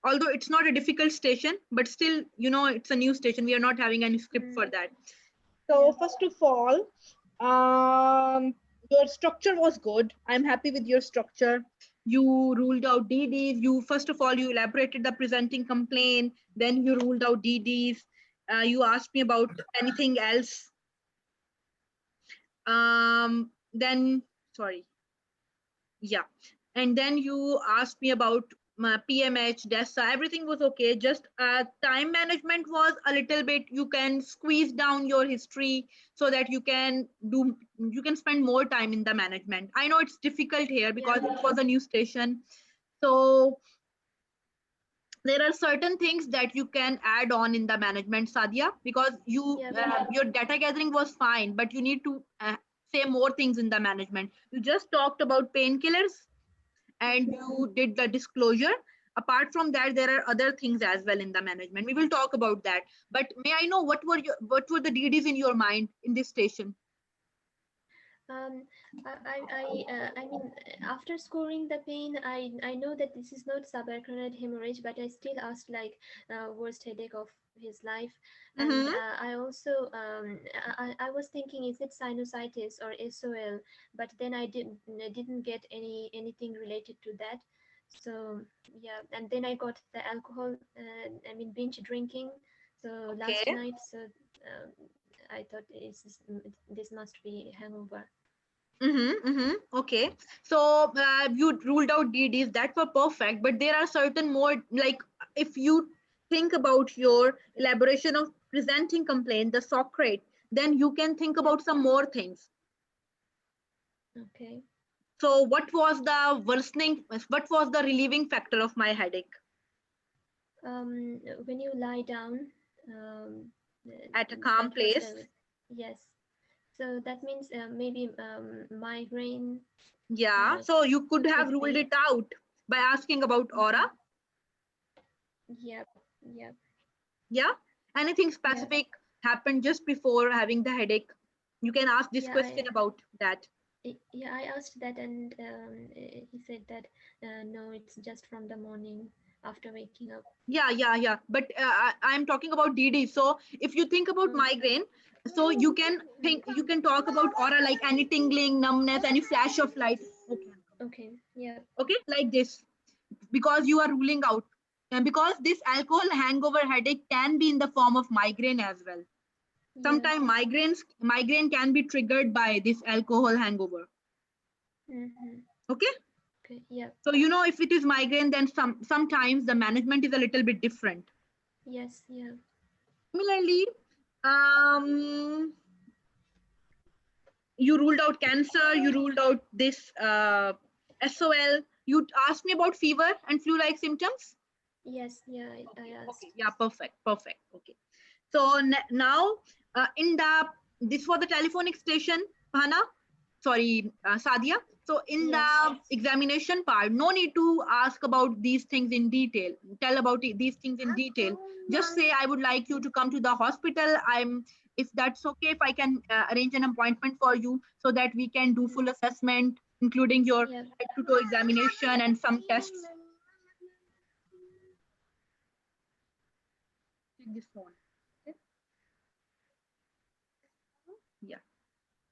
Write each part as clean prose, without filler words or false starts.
Although it's not a difficult station, but still, it's a new station. We are not having any script for that. So Yeah. first of all, your structure was good. I'm happy with your structure. You ruled out DDs. You first of all you elaborated the presenting complaint. Then you ruled out DDs. You asked me about anything else. Then sorry, yeah, and then you asked me about my PMH, DESA. Everything was okay. Just time management was a little bit. You can squeeze down your history so that you can spend more time in the management. I know it's difficult here because Yeah. it was a new station. So there are certain things that you can add on in the management, Sadia, because Yeah. your data gathering was fine, but you need to say more things in the management. You just talked about painkillers and you did the disclosure. Apart from that, there are other things as well in the management. We will talk about that. But may I know what were the DDs in your mind in this station? Um, I mean, after scoring the pain, I know that this is not subarachnoid hemorrhage, but I still asked like worst headache of his life, and Mm-hmm. I also I was thinking, is it sinusitis or SOL? But then I didn't get anything related to that. So yeah, and then I got the alcohol. I mean, binge drinking. So Okay. last night, so I thought this must be hangover. Mm-hmm, mm-hmm. Okay. So you ruled out DDs that were perfect, but there are certain more like if you think about your elaboration of presenting complaint, the Socrate, then you can think Yeah. about some more things. Okay. So what was the relieving factor of my headache When you lie down, um, at a calm that was place? the yes. So that means maybe migraine. Yeah. So you could have Could ruled be. it out by asking about aura. Yep. Yep. Yeah. Anything Yeah. specific happened just before having the headache? You can ask this Yeah. question about that. Yeah. I asked that, and he said that no, it's just from the morning after waking up. Yeah, yeah, yeah. But I'm talking about DD. So if you think about Oh. migraine, so you can talk about aura like any tingling, numbness, any flash of light. Okay. Okay. Yep. Okay, like this, because you are ruling out. And because this alcohol hangover headache can be in the form of migraine as well. Yeah. Sometimes migraine can be triggered by this alcohol hangover. Mm-hmm. Okay. Okay. Yep. So if it is migraine, then sometimes the management is a little bit different. Yes. Yeah. Similarly, um, you ruled out cancer, you ruled out this SOL. You asked me about fever and flu-like symptoms. Yes. Yeah. I Okay, okay, asked. yeah, perfect, perfect. Okay. So now, in the this was the telephonic station, Hana. Sorry, Sadia. So in Yes. the examination part, no need to ask about these things in detail. Tell about these things in detail. Just say, I would like you to come to the hospital. If that's okay, if I can arrange an appointment for you so that we can do full assessment, including your Yep. head to toe examination and some tests. Take this phone. Okay. Yeah.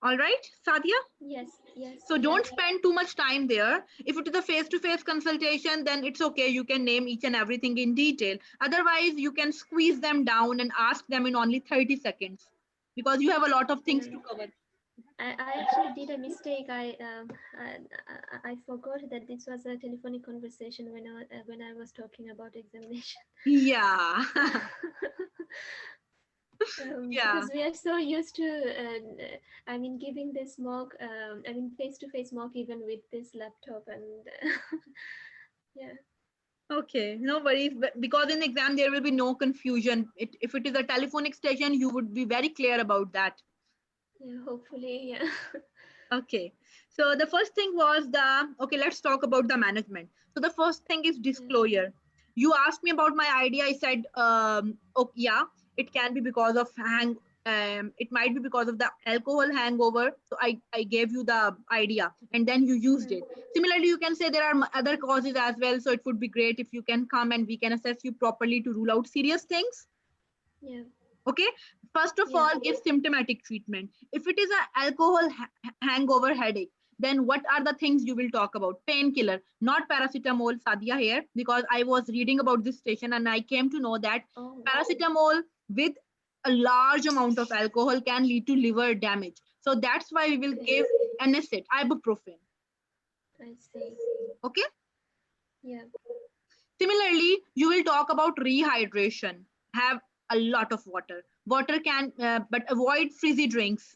All right, Sadia. Yes. Yes. So Yeah. don't spend too much time there. If it is a face-to-face consultation, then it's okay. You can name each and everything in detail. Otherwise, you can squeeze them down and ask them in only 30 seconds because you have a lot of things to Yeah. cover. I actually did a mistake. I forgot that this was a telephonic conversation when I was talking about examination. Yeah. Yeah. Because we are so used to, I mean, giving this mock, I mean, face-to-face mock even with this laptop and yeah, Okay, no worries. Because in exam, there will be no confusion. If it is a telephonic station, you would be very clear about that. yeah, hopefully, yeah. Okay. So the first thing was okay, let's talk about the management. So the first thing is Yeah. disclosure. You asked me about my idea. I said, oh, yeah, it can be because of it might be because of the alcohol hangover. So I gave you the idea and then you used it. Similarly, you can say there are other causes as well. So it would be great if you can come and we can assess you properly to rule out serious things. Yeah. Okay. First of Yeah. all, give symptomatic treatment. If it is an alcohol hangover headache, then what are the things you will talk about? Painkiller, not paracetamol, Sadia here, because I was reading about this station and I came to know that Oh, paracetamol with a large amount of alcohol can lead to liver damage. So that's why we will okay. give NSAID, ibuprofen. I see. Okay. Yeah. Similarly, you will talk about rehydration. Have a lot of water. Water can, but avoid fizzy drinks,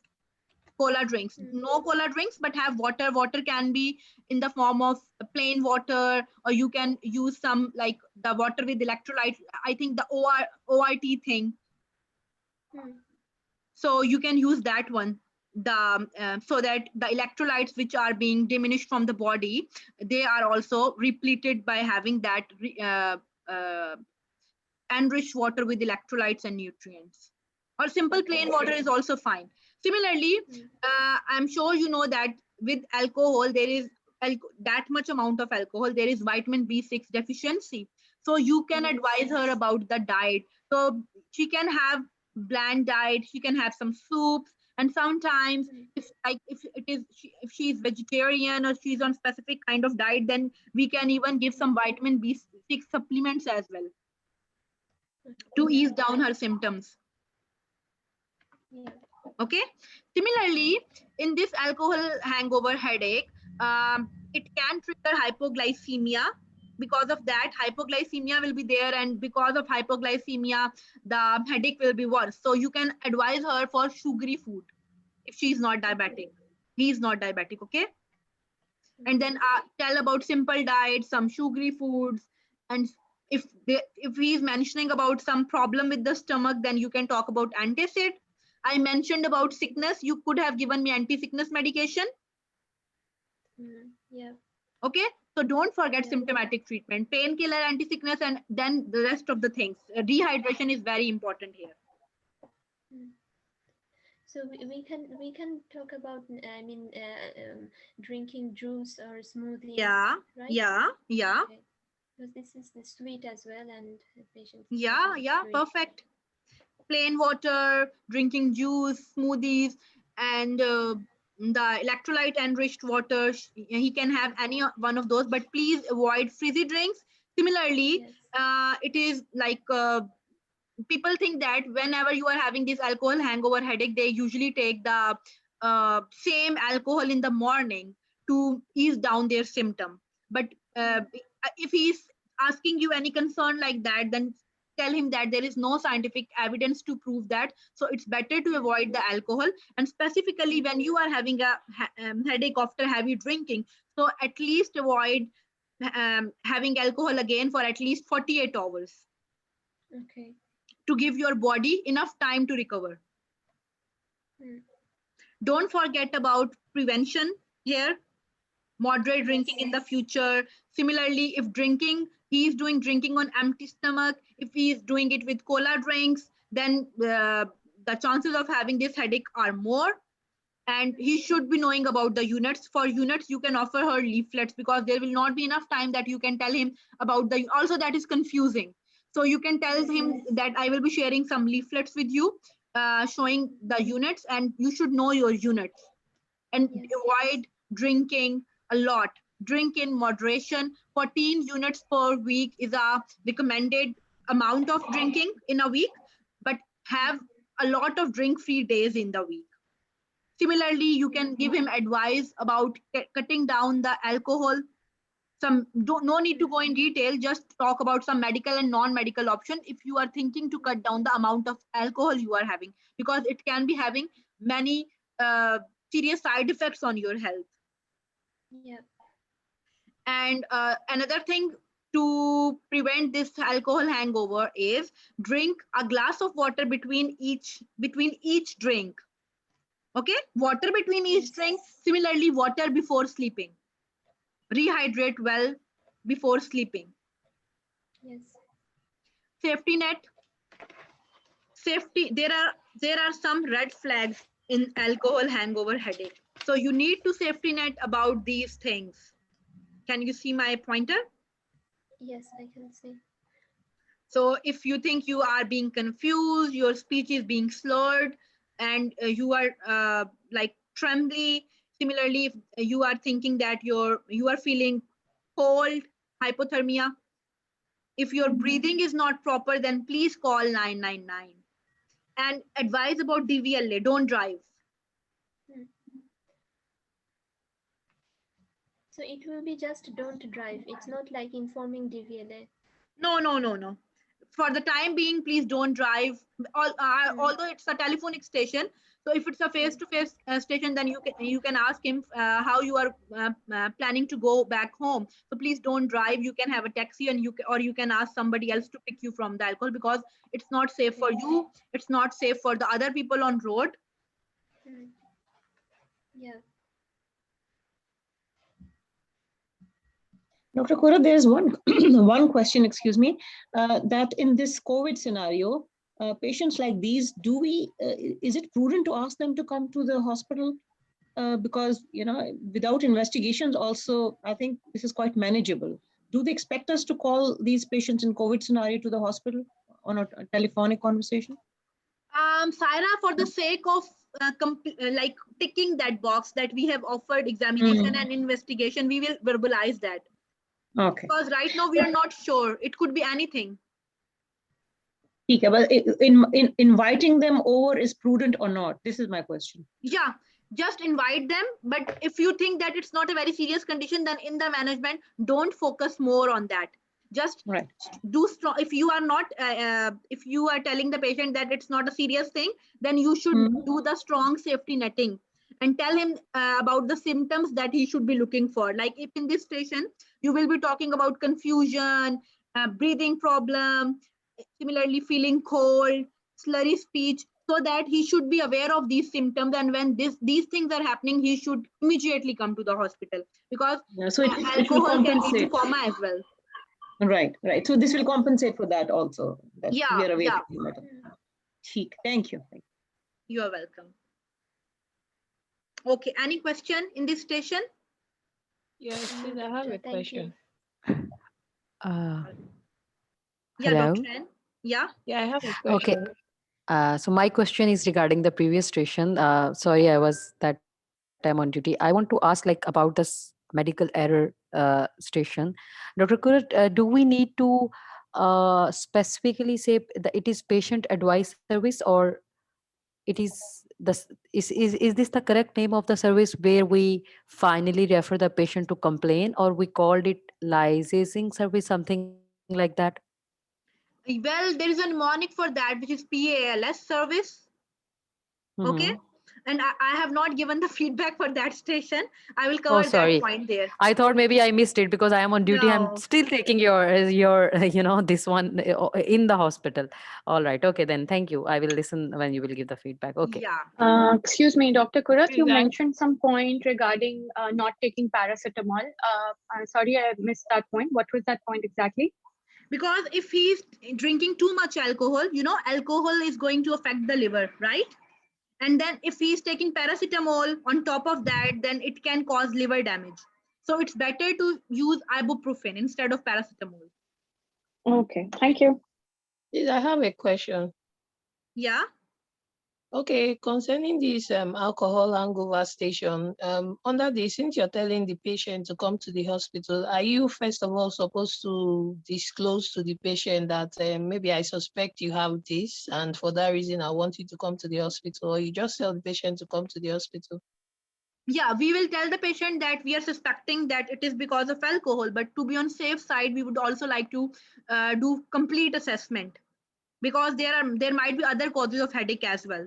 cola drinks. No cola drinks, but have water. Water can be in the form of plain water, or you can use some like the water with electrolyte. I think the ORT thing. So you can use that one. The so that the electrolytes which are being diminished from the body, they are also repleted by having that uh, enriched water with electrolytes and nutrients. Or simple plain water is also fine. Similarly, I'm sure you know that with alcohol, there is that much amount of alcohol, there is vitamin B6 deficiency. So you can advise her about the diet. So she can have bland diet, she can have some soups, and sometimes if it is if she is vegetarian or she's on specific kind of diet, then we can even give some vitamin B6 supplements as well to Yeah. ease down her symptoms. Yeah. Okay. Similarly, in this alcohol hangover headache, it can trigger hypoglycemia. Because of that, hypoglycemia will be there, and because of hypoglycemia, the headache will be worse. So you can advise her for sugary food if she is not diabetic. He is not diabetic. Okay. And then tell about simple diet, some sugary foods, and if he is mentioning about some problem with the stomach, then you can talk about antacid. I mentioned about sickness, you could have given me anti-sickness medication. Yeah. Okay, so don't forget Yeah. symptomatic treatment, painkiller, anti-sickness, and then the rest of the things. Dehydration is very important here. So we can talk about drinking juice or smoothie, Yeah, right? yeah. Okay. Because this is the sweet as well, and the patient is Yeah, getting yeah, fluid. perfect. Plain water, drinking juice, smoothies, and the electrolyte enriched water. He can have any one of those, but please avoid fizzy drinks. Similarly, Yes. it is like people think that whenever you are having this alcohol hangover headache, they usually take the same alcohol in the morning to ease down their symptom. But if he's asking you any concern like that, then tell him that there is no scientific evidence to prove that. So it's better to avoid the alcohol. And specifically when you are having a headache after heavy drinking, so at least avoid having alcohol again for at least 48 hours Okay. to give your body enough time to recover. Don't forget about prevention here. Moderate drinking in the future. Similarly, if drinking, he is doing drinking on empty stomach, if he is doing it with cola drinks, then the chances of having this headache are more. And he should be knowing about the units. For units, you can offer her leaflets because there will not be enough time that you can tell him about the, also that is confusing. So you can tell him that I will be sharing some leaflets with you showing the units, and you should know your units. And avoid drinking a lot. Drink in moderation. 14 units per week is a recommended amount of drinking in a week, but have a lot of drink free days in the week. Similarly, you can give him advice about cutting down the alcohol. No need to go in detail, just talk about some medical and non-medical option if you are thinking to cut down the amount of alcohol you are having, because it can be having many serious side effects on your health. Yeah. And another thing to prevent this alcohol hangover is drink a glass of water between each drink. Okay, water between each drink. Similarly, water before sleeping. Rehydrate well before sleeping. Yes. Safety net. safety, there are some red flags in alcohol hangover headache. So you need to safety net about these things. Can you see my pointer? Yes, I can see. So if you think you are being confused, your speech is being slurred, and you are like trembly. Similarly, if you are thinking that you are feeling cold, hypothermia. If your breathing is not proper, then please call 999. And advise about DVLA, don't drive. Hmm. So it will be just don't drive. It's not like informing DVLA. No. For the time being, please don't drive. Hmm. Although it's a telephonic station, so if it's a face-to-face station, then you can ask him how you are planning to go back home. So please don't drive. You can have a taxi, and or you can ask somebody else to pick you from the alcohol, because it's not safe for you. It's not safe for the other people on road. Hmm. Yeah. Dr. Kura, there's one one question, excuse me, that in this COVID scenario, patients like these, is it prudent to ask them to come to the hospital? Because, without investigations also, I think this is quite manageable. Do they expect us to call these patients in COVID scenario to the hospital on a telephonic conversation? Saira, for the sake of like ticking that box that we have offered examination and investigation, we will verbalize that. Okay. Because right now we are not sure. It could be anything. Okay, but in inviting them over is prudent or not? This is my question. Yeah, just invite them. But if you think that it's not a very serious condition, then in the management, don't focus more on that. Just Right. do strong. If you are not, if you are telling the patient that it's not a serious thing, then you should do the strong safety netting and tell him about the symptoms that he should be looking for. Like if in this station, you will be talking about confusion, breathing problem, similarly feeling cold, slurry speech, so that he should be aware of these symptoms, and when these things are happening, he should immediately come to the hospital, because Yeah, so it will alcohol can lead to compensate. coma as well. Right. So this will compensate for that also, that we Yeah, are away yeah. from the matter. Thank you. You are welcome. Okay, any question in this station? Yes, please, I have a Thank question. Uh, Yeah, Hello. Dr. N. Yeah. Yeah, I have a Okay. question. So my question is regarding the previous station. Sorry, I was that time on duty. I want to ask like about this medical error station. Dr. Kurat, do we need to specifically say that it is patient advice service, or it is this the correct name of the service where we finally refer the patient to complain, or we called it licensing service, something like that? Well, there is a mnemonic for that, which is PALS service. Okay. Mhm. And I have not given the feedback for that station. I will Oh, cover that sorry. point there. I thought maybe I missed it because I am on duty. I'm No. still taking your this one in the hospital. All right. Okay, then thank you. I will listen when you will give the feedback. Okay. Yeah. Excuse me, Dr. Kurat, you Please, mentioned some point regarding not taking paracetamol. Sorry, I missed that point. What was that point exactly? Because if he's drinking too much alcohol, alcohol is going to affect the liver, right? And then if he's taking paracetamol on top of that, then it can cause liver damage. So it's better to use ibuprofen instead of paracetamol. Okay, thank you. please, I have a question. Yeah. Okay, concerning this alcohol hangover station, under this, since you're telling the patient to come to the hospital, are you first of all supposed to disclose to the patient that maybe I suspect you have this, and for that reason I want you to come to the hospital, or you just tell the patient to come to the hospital? Yeah, we will tell the patient that we are suspecting that it is because of alcohol, but to be on safe side, we would also like to do complete assessment, because there might be other causes of headache as well.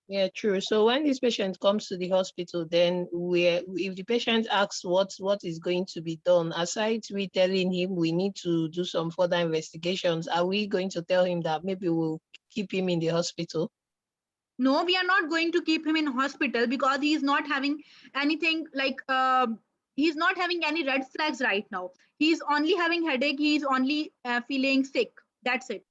Yeah, true. So when this patient comes to the hospital, then if the patient asks what is going to be done, aside we telling him we need to do some further investigations, are we going to tell him that maybe we'll keep him in the hospital? No, we are not going to keep him in hospital, because he is not having anything like he's not having any red flags right now. He's only having headache. He's only feeling sick. That's it.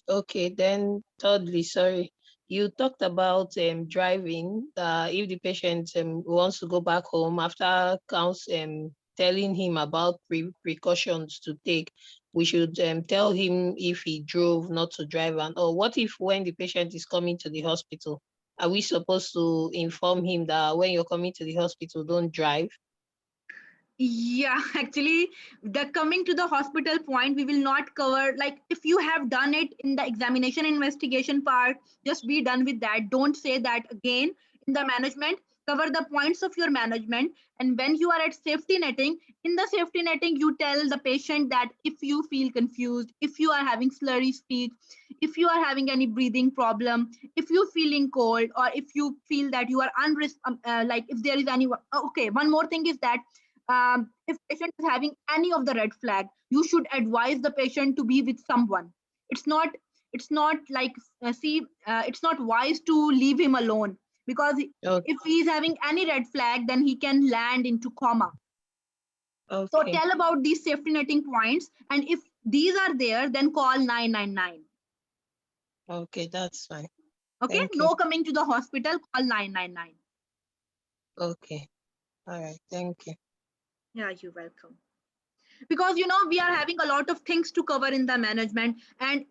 Okay, then thirdly, sorry, you talked about driving. If the patient wants to go back home after telling him about precautions to take, we should tell him if he drove not to drive. And or what if when the patient is coming to the hospital, are we supposed to inform him that when you're coming to the hospital, don't drive? Yeah, actually, the coming to the hospital point, we will not cover. Like, if you have done it in the examination investigation part, just be done with that. Don't say that again in the management. Cover the points of your management. And when you are at safety netting, in the safety netting, you tell the patient that if you feel confused, if you are having slurry speech, if you are having any breathing problem, if you're feeling cold, or if you feel that you are like if there is any. Okay, one more thing is that if patient is having any of the red flag, you should advise the patient to be with someone. It's not like it's not wise to leave him alone, because Okay. if he is having any red flag, then he can land into coma. So Okay. tell about these safety netting points, and if these are there, then call 999. Okay, that's fine. Okay, Thank you. no coming to the hospital, call 999. Okay. All right. Thank you. Yeah, you're welcome. Because we are having a lot of things to cover in the management, and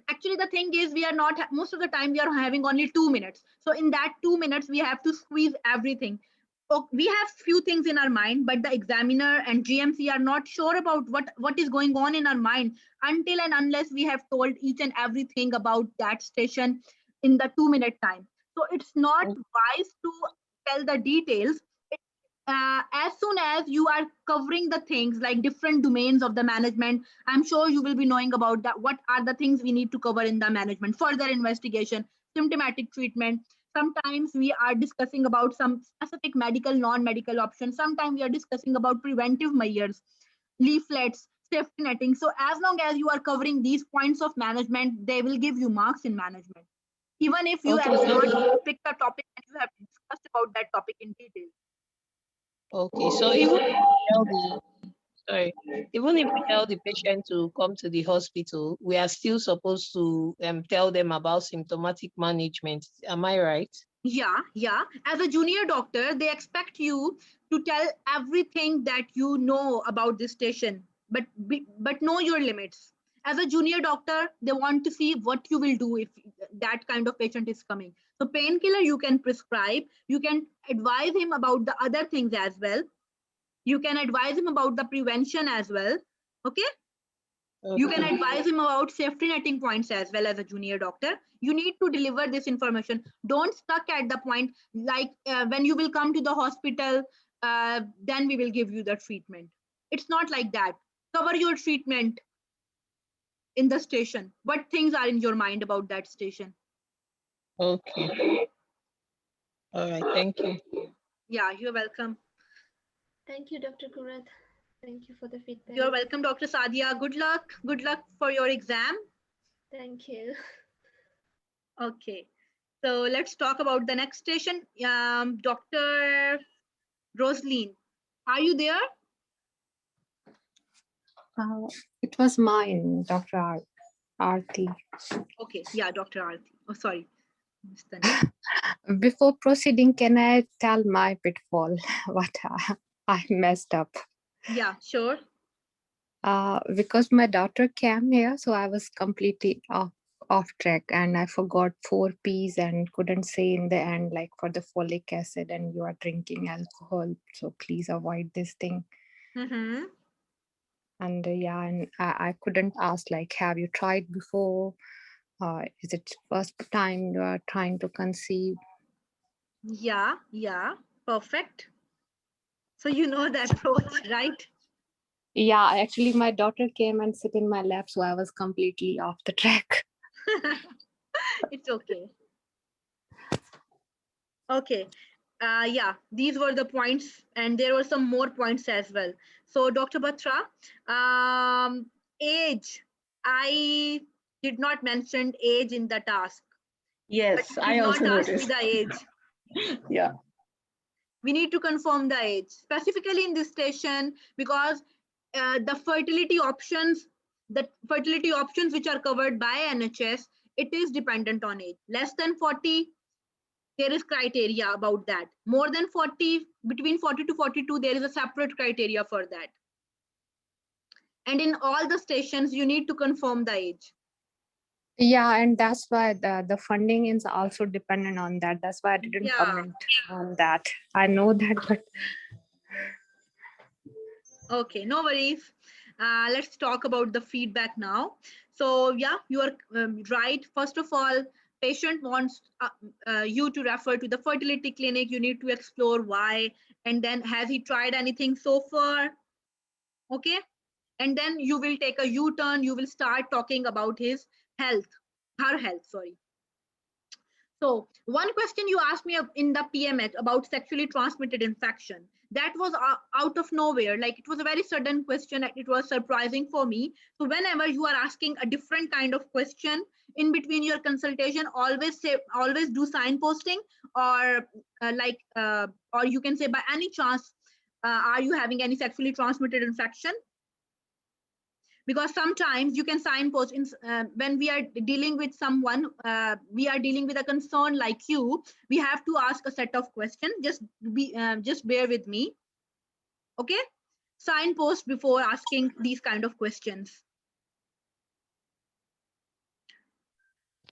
actually the thing is, we are not most of the time we are having only 2 minutes. So in that 2 minutes we have to squeeze everything. We have few things in our mind, but the examiner and GMC are not sure about what is going on in our mind until and unless we have told each and everything about that station in the 2 minute time. So it's not wise to tell the details. As soon as you are covering the things like different domains of the management, I'm sure you will be knowing about that. What are the things we need to cover in the management? Further investigation, symptomatic treatment. Sometimes we are discussing about some specific medical, non-medical options. Sometimes we are discussing about preventive measures, leaflets, safety netting. So as long as you are covering these points of management, they will give you marks in management, even if you Okay, have so not picked a topic and you have discussed about that topic in detail. okay, so even if we tell sorry, even if we tell the patient to come to the hospital, we are still supposed to tell them about symptomatic management. Am I right? Yeah. As a junior doctor, they expect you to tell everything that you know about this station, but know your limits. As a junior doctor, they want to see what you will do if that kind of patient is coming. So painkiller you can prescribe, you can advise him about the other things as well. You can advise him about the prevention as well. Okay? You can Okay. advise him about safety netting points as well. As a junior doctor, you need to deliver this information. Don't stuck at the point like when you will come to the hospital, then we will give you the treatment. It's not like that. Cover your treatment in the station. What things are in your mind about that station? Okay. All right. Thank you. Yeah, you're welcome. Thank you, Dr. Kurat. Thank you for the feedback. You're welcome, Dr. Sadia. Good luck. Good luck for your exam. Thank you. Okay. So let's talk about the next station. Dr. Rosaline, are you there? It was mine, Dr. Aarti. Okay, yeah, Dr. Aarti. Oh, sorry. Before proceeding, can I tell my pitfall, what I messed up? Yeah, sure. Because my daughter came here, so I was completely off track, and I forgot 4 P's and couldn't say in the end, like for the folic acid, and you are drinking alcohol, so please avoid this thing. Mm-hmm. And yeah, and I couldn't ask, like, have you tried before? Is it first time you are trying to conceive? Yeah, perfect. So you know the approach, right? Yeah, actually my daughter came and sit in my lap, so I was completely off the track. It's okay. Okay. Yeah, these were the points, and there were some more points as well. So Dr. Batra, age. I did not mention age in the task. Yes, But I did also not ask me noticed. the age. Yeah. We need to confirm the age, specifically in this station, because the fertility options, the fertility options which are covered by NHS, it is dependent on age. Less than 40, there is criteria about that. More than 40, between 40 to 42, there is a separate criteria for that. And in all the stations, you need to confirm the age. Yeah, and that's why the funding is also dependent on that. That's why I didn't Yeah. comment on that. I know that, but Okay, no worries. Let's talk about the feedback now. So yeah, you are right. First of all, patient wants you to refer to the fertility clinic. You need to explore why, and then has he tried anything so far? Okay, and then you will take a U-turn. You will start talking about his health, her health. Sorry. So one question you asked me in the PMH about sexually transmitted infection, that was out of nowhere. Like it was a very sudden question. It was surprising for me. So whenever you are asking a different kind of question in between your consultation, always do signposting, or or you can say, by any chance, are you having any sexually transmitted infection? Because sometimes you can signpost when we are dealing with someone, we are dealing with a concern like you, we have to ask a set of questions. Just bear with me. Okay, signpost before asking these kind of questions.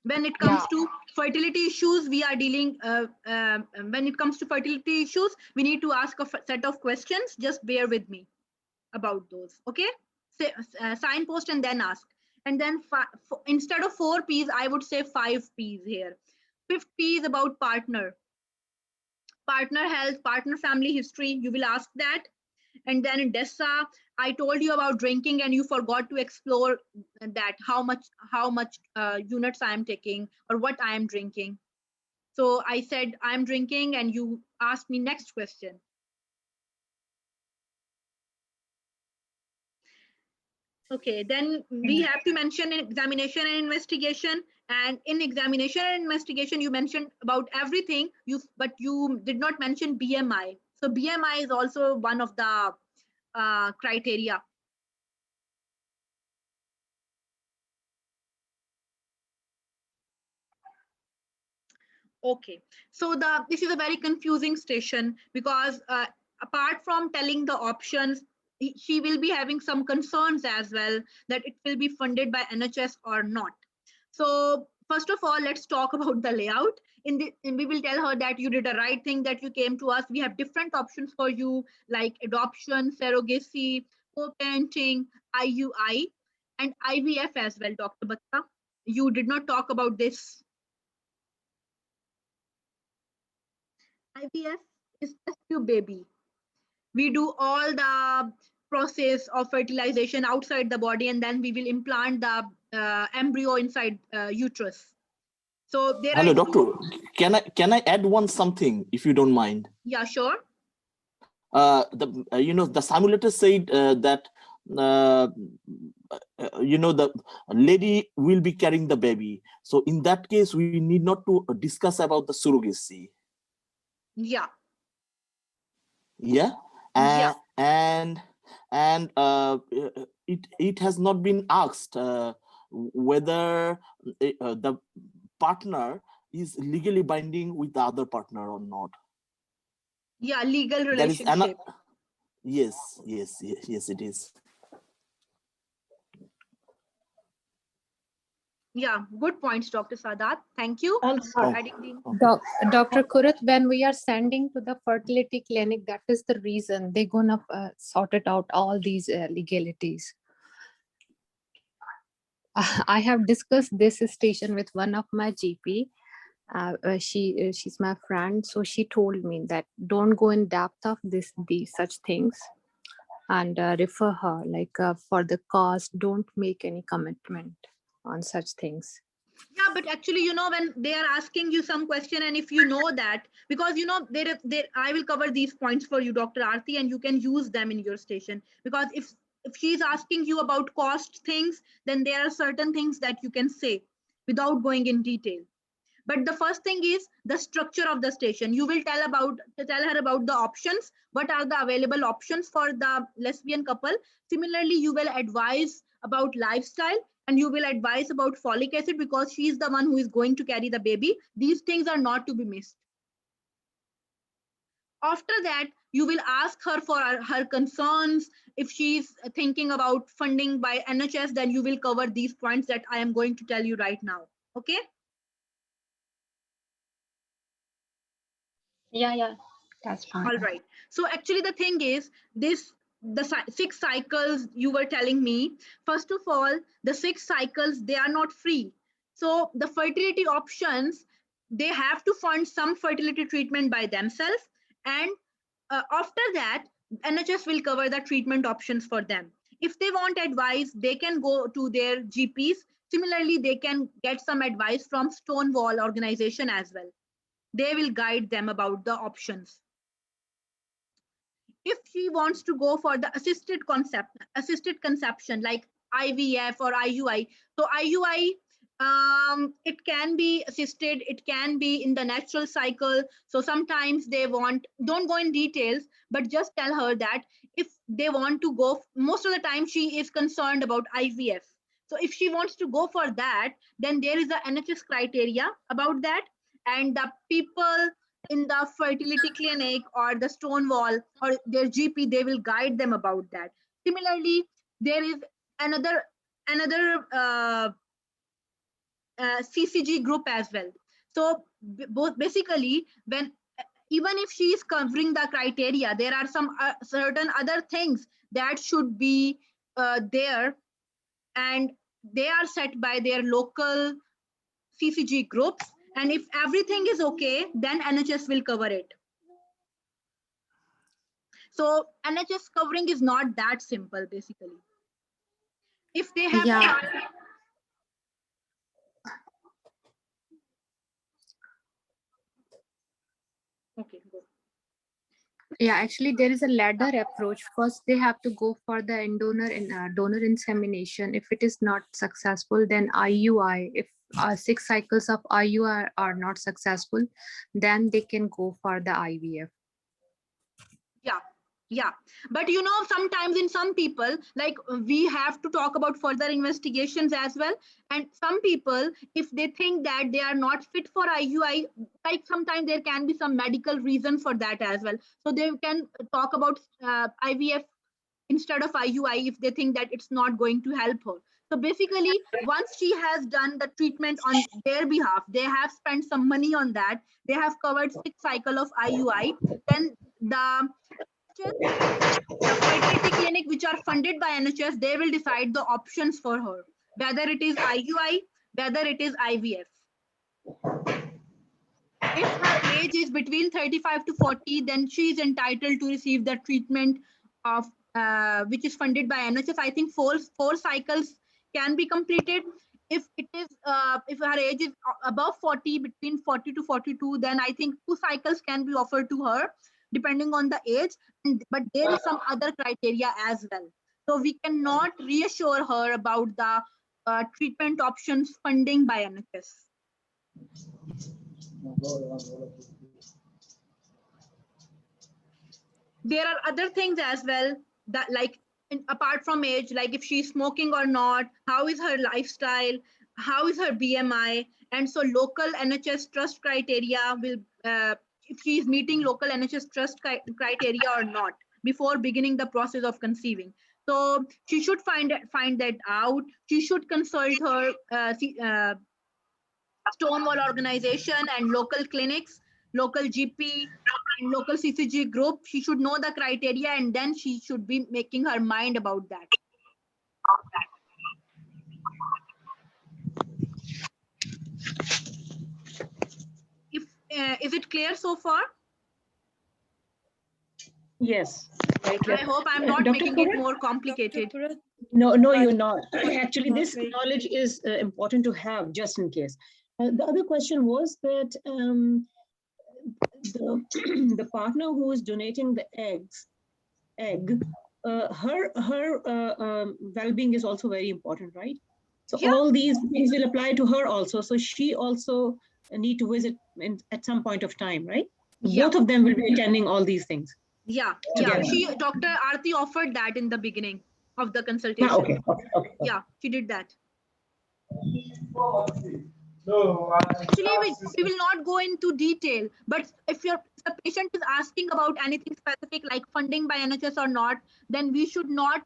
When it comes to fertility issues, we are dealing, when it comes to fertility issues, we need to ask a set of questions. Just bear with me about those. Okay, signpost and then ask. And then instead of 4 P's, I would say 5 P's here. 5th P is about partner health, partner family history. You will ask that. And then in DESA, I told you about drinking and you forgot to explore that, how much units I am taking or what I am drinking. So I said I'm drinking and you asked me next question. Okay, then we have to mention in examination and investigation. And in examination and investigation, you mentioned about everything, but you did not mention BMI. So BMI is also one of the criteria. Okay, so this is a very confusing station, because apart from telling the options, she will be having some concerns as well, that it will be funded by NHS or not. So first of all, let's talk about the layout. And we will tell her that you did the right thing, that you came to us. We have different options for you, like adoption, surrogacy, co-parenting, IUI, and IVF as well, Dr. Batta. You did not talk about this. IVF is test tube baby. We do all the process of fertilization outside the body, and then we will implant the embryo inside uterus. So there Hello, are doctor. Can I add something if you don't mind? Yeah, sure. The simulator said that the lady will be carrying the baby. So in that case, we need not to discuss about the surrogacy. Yeah. Yeah. Yeah. And it has not been asked whether the partner is legally binding with the other partner or not. Yeah, legal relationship. Yes, it is. Yeah, good points, Dr. Sadat. Thank you. Dr. Kurat, when we are sending to the fertility clinic, that is the reason they're gonna sort it out, all these legalities. I have discussed this station with one of my GP. She's my friend, so she told me that don't go in depth of these such things, and refer her, like for the cost, don't make any commitment on such things. Yeah, but actually, when they are asking you some question, and if you know that, because I will cover these points for you, Dr. Aarti, and you can use them in your station. Because if she's asking you about cost things, then there are certain things that you can say without going in detail. But the first thing is the structure of the station. You will tell her about the options. What are the available options for the lesbian couple? Similarly, you will advise about lifestyle, and you will advise about folic acid because she is the one who is going to carry the baby. These things are not to be missed. After that, you will ask her for her concerns. If she's thinking about funding by NHS, then you will cover these points that I am going to tell you right now. Okay? Yeah, that's fine. All right. So actually the thing is the 6 cycles you were telling me. First of all, the 6 cycles, they are not free. So the fertility options, they have to fund some fertility treatment by themselves. And after that, NHS will cover the treatment options for them. If they want advice, they can go to their GPs. Similarly, they can get some advice from Stonewall organization as well. They will guide them about the options. If she wants to go for the assisted conception like IVF or IUI, so IUI, it can be assisted, it can be in the natural cycle. So sometimes they don't go in details, but just tell her that if they want to go, most of the time she is concerned about IVF. So if she wants to go for that, then there is a NHS criteria about that, and the people in the fertility clinic or the Stonewall or their GP, they will guide them about that. Similarly, there is another CCG group as well. So both basically, when even if she is covering the criteria, there are some certain other things that should be there, and they are set by their local CCG groups. And if everything is okay, then NHS will cover it. So NHS covering is not that simple, basically. If they have okay, go. Yeah, actually, there is a ladder approach. First, they have to go for the donor insemination. If it is not successful, then IUI. If 6 cycles of IUI are not successful, then they can go for the IVF. Yeah, but you know, sometimes in some people, like we have to talk about further investigations as well. And some people, if they think that they are not fit for IUI, like sometimes there can be some medical reason for that as well. So they can talk about IVF instead of IUI if they think that it's not going to help her. So basically, once she has done the treatment on their behalf, they have spent some money on that, they have covered 6 cycle of IUI, then the fertility clinic which are funded by NHS, they will decide the options for her, whether it is IUI, whether it is IVF. If her age is between 35 to 40, then she is entitled to receive the treatment of which is funded by NHS. I think four cycles can be completed. If it is if her age is above 40, between 40 to 42, then I think 2 cycles can be offered to her depending on the age. But there is some other criteria as well. So we cannot reassure her about the treatment options funding by NHS. There are other things as well that, like, apart from age, like if she's smoking or not, how is her lifestyle, how is her BMI, and so local NHS trust criteria will, if she is meeting local NHS trust criteria or not before beginning the process of conceiving. So she should find that out. She should consult her Stonewall organization and local clinics, local GP, and local CCG group. She should know the criteria, and then she should be making her mind about that. If is it clear so far? Yes, very clear. I hope I'm not Dr. making Purohit? it more complicated. No, you're not. Actually, this knowledge is important to have just in case. The other question was that the partner who is donating the egg, her well-being is also very important, right? So Yeah. all these things will apply to her also. So she also need to visit at some point of time, right? Yeah. Both of them will be attending all these things. Yeah. She, Dr. Aarti offered that in the beginning. of the Ah, consultation. okay. Yeah, she did that. No, Actually, we will not go into detail, but if the patient is asking about anything specific like funding by NHS or not, then we should not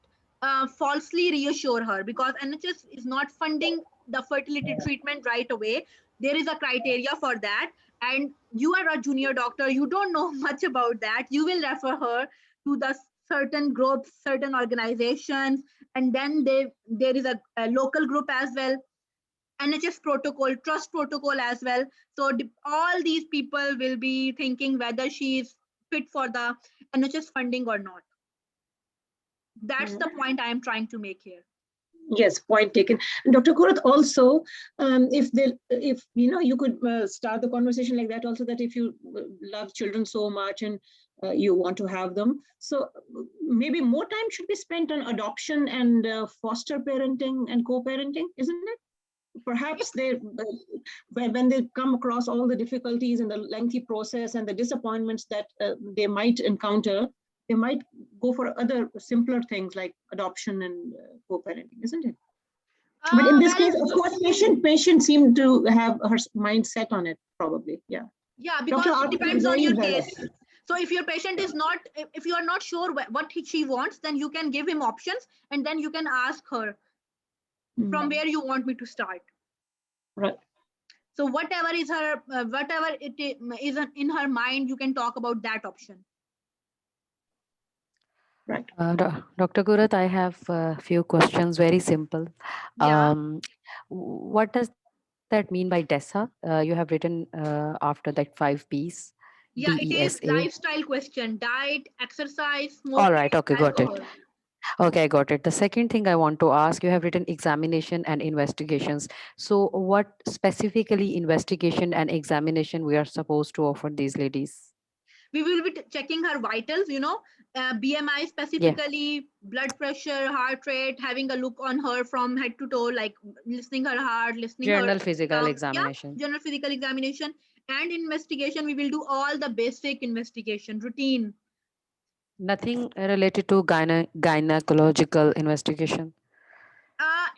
falsely reassure her, because NHS is not funding the fertility treatment right away. There is a criteria for that, and you are a junior doctor, you don't know much about that. You will refer her to the certain groups, certain organizations, and then there is a local group as well, NHS protocol, trust protocol as well. So all these people will be thinking whether she is fit for the NHS funding or not. That's the point I am trying to make here. Yes, point taken. And Dr. Kurath, also, if you could start the conversation like that also, that if you love children so much and you want to have them, so maybe more time should be spent on adoption and foster parenting and co-parenting, isn't it? Perhaps when they come across all the difficulties and the lengthy process and the disappointments that they might encounter, they might go for other simpler things like adoption and co-parenting, isn't it? But in this case, of course, patient seemed to have her mind set on it, probably. Yeah. Yeah, because Dr. it depends on your very case. So if your patient is not, if you are not sure what she wants, then you can give him options, and then you can ask her from where you want me to start. Right. So whatever is her, whatever it is in her mind, you can talk about that option. Right. Dr. Kurath, I have a few questions, very simple. Yeah. What does that mean by DESA? You have written after that 5 Ps. Yeah, it is DESA. lifestyle question: diet, exercise, smoking, All right. Okay, got it. alcohol. Okay, I got it. The second thing I want to ask, you have written examination and investigations. So what specifically investigation and examination we are supposed to offer these ladies? We will be checking her vitals, BMI specifically, blood pressure, heart rate, having a look on her from head to toe, like listening her heart, listening General her physical yeah, examination. general physical examination. And investigation, we will do all the basic investigation routine. Nothing related to gynecological investigation.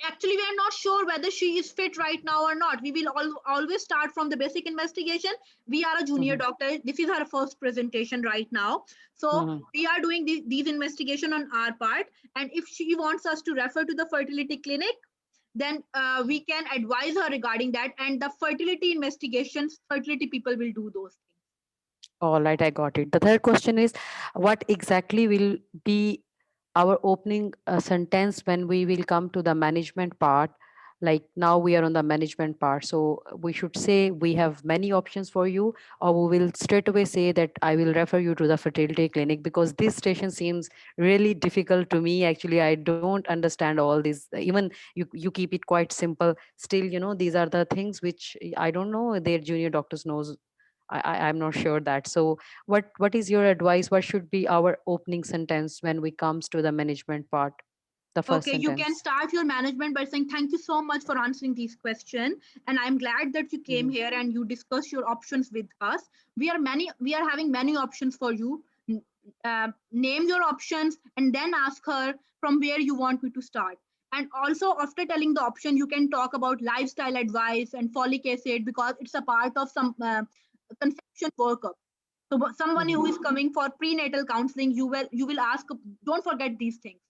Actually, we are not sure whether she is fit right now or not. We will always start from the basic investigation. We are a junior doctor. This is her first presentation right now. So we are doing these investigation on our part. And if she wants us to refer to the fertility clinic, then we can advise her regarding that. And the fertility investigations, fertility people will do those things. All right, I got it. The third question is, what exactly will be our opening sentence when we will come to the management part? Like now we are on the management part. So we should say we have many options for you, or we will straight away say that I will refer you to the fertility clinic, because this station seems really difficult to me. Actually, I don't understand all these. Even you keep it quite simple. Still, these are the things which I don't know. Their junior doctors knows. I'm not sure that. So what is your advice? What should be our opening sentence when we comes to the management part? The first Okay, you can sentence. start your management by saying, thank you so much for answering these questions. And I'm glad that you came here and you discussed your options with us. We are having many options for you. Name your options and then ask her from where you want me to start. And also after telling the option, you can talk about lifestyle advice and folic acid, because it's a part of some conception workup. So someone who is coming for prenatal counseling, you will ask, don't forget these things.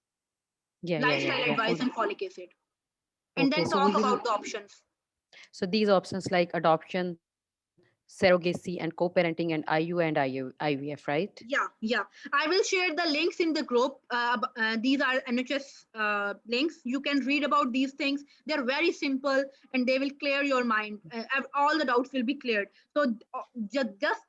Lifestyle advice and folic acid, and Okay, then so we talk will. about the options. So these options like adoption, surrogacy, and co-parenting, and IU and IVF, right? Yeah. I will share the links in the group. These are NHS links. You can read about these things. They're very simple and they will clear your mind. All the doubts will be cleared. So just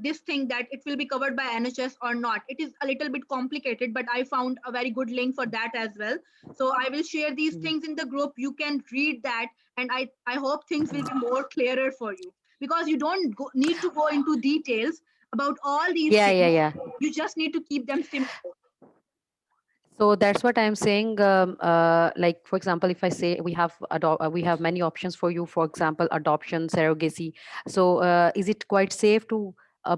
this thing that it will be covered by NHS or not, it is a little bit complicated, but I found a very good link for that as well. So I will share these things in the group. You can read that, and I hope things will be more clearer for you, because you don't need to go into details about all these things. Yeah. You just need to keep them simple. So that's what I'm saying. Like for example, if I say we have many options for you. For example, adoption, surrogacy. So is it quite safe to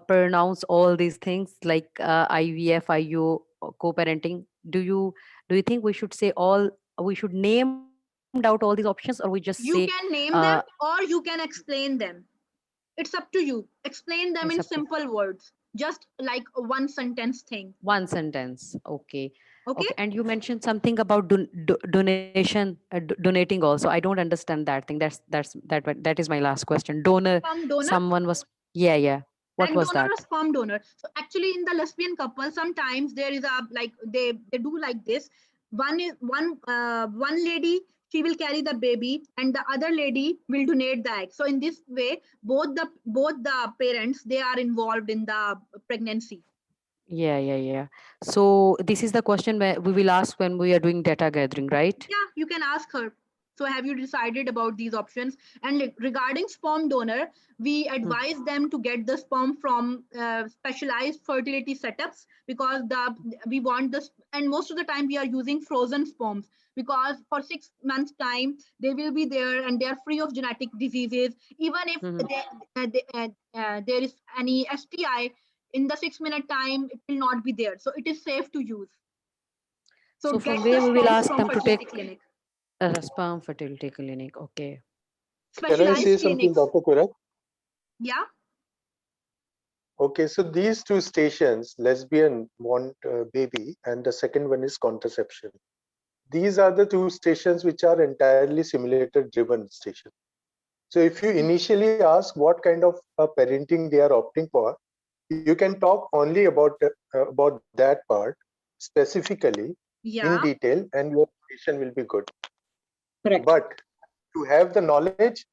pronounce all these things like IVF, IU, co-parenting? Do you Do you think we should say we should name out all these options, or we just You say can name them or you can explain them. It's up to you. Explain them It's in up to- simple words, just like a one sentence thing. one sentence? Okay. Okay. And you mentioned something about donation, donating also. I don't understand that thing. That is my last question. Donor. Sperm donor Someone was. Yeah. What egg was donor that? or sperm donor. So actually in the lesbian couple, sometimes there is a like they do like this. One lady, she will carry the baby and the other lady will donate the egg. So in this way, both the parents, they are involved in the pregnancy. Yeah. So this is the question where we will ask when we are doing data gathering, right? Yeah, you can ask her. So have you decided about these options? And regarding sperm donor, we advise them to get the sperm from specialized fertility setups, because we want this, and most of the time we are using frozen sperms, because for 6 months time they will be there and they are free of genetic diseases. Even if there is any STI in the 6-minute time, it will not be there. So it is safe to use. So get from the where we will sperms ask from them to fertility take clinic. a sperm fertility clinic. Okay. Can I Specialized say something, clinics. Dr. Kurak? Yeah. Okay, so these two stations, lesbian want baby, and the second one is contraception. These are the two stations which are entirely simulator driven stations. So if you initially ask what kind of parenting they are opting for, you can talk only about that part specifically in detail, and your station will be good. Correct. But to have the knowledge,